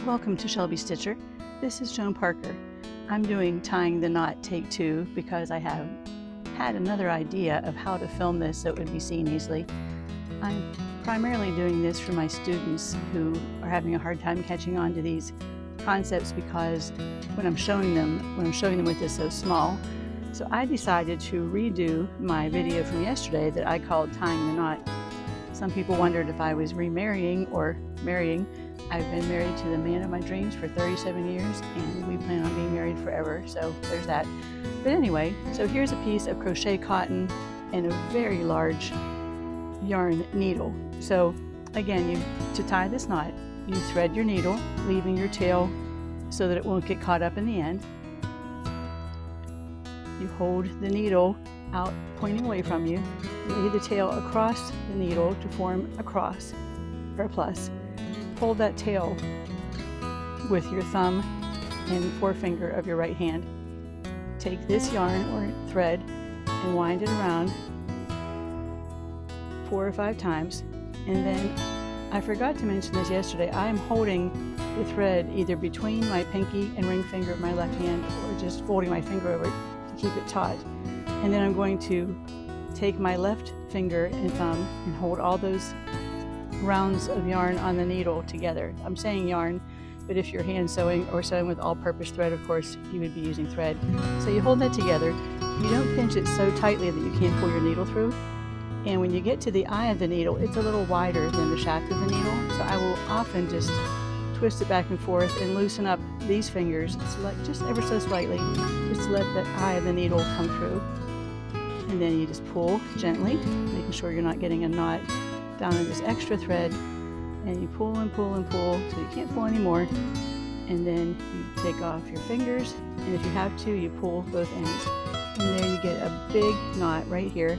Welcome to Shelby Stitcher. This is Joan Parker. I'm doing Tying the Knot Take 2 because I have had another idea of how to film this so it would be seen easily. I'm primarily doing this for my students who are having a hard time catching on to these concepts because when I'm showing them with this so small. So I decided to redo my video from yesterday that I called Tying the Knot. Some people wondered if I was remarrying or marrying. I've been married to the man of my dreams for 37 years and we plan on being married forever, so there's that. But anyway, so here's a piece of crochet cotton and a very large yarn needle. So again, to tie this knot, you thread your needle, leaving your tail so that it won't get caught up in the end. You hold the needle out pointing away from you, lay the tail across the needle to form a cross or a plus. Hold that tail with your thumb and forefinger of your right hand. Take this yarn or thread and wind it around 4 or 5 times. And then, I forgot to mention this yesterday, I am holding the thread either between my pinky and ring finger of my left hand or just folding my finger over it to keep it taut. And then I'm going to take my left finger and thumb and hold all those rounds of yarn on the needle together. I'm saying yarn, but if you're hand sewing or sewing with all-purpose thread, of course, you would be using thread. So you hold that together. You don't pinch it so tightly that you can't pull your needle through. And when you get to the eye of the needle, it's a little wider than the shaft of the needle. So I will often just twist it back and forth and loosen up these fingers, just ever so slightly, just to let the eye of the needle come through. And then you just pull gently, making sure you're not getting a knot down in this extra thread, and you pull and pull and pull till you can't pull anymore, and then you take off your fingers, and if you have to, you pull both ends, and there you get a big knot right here.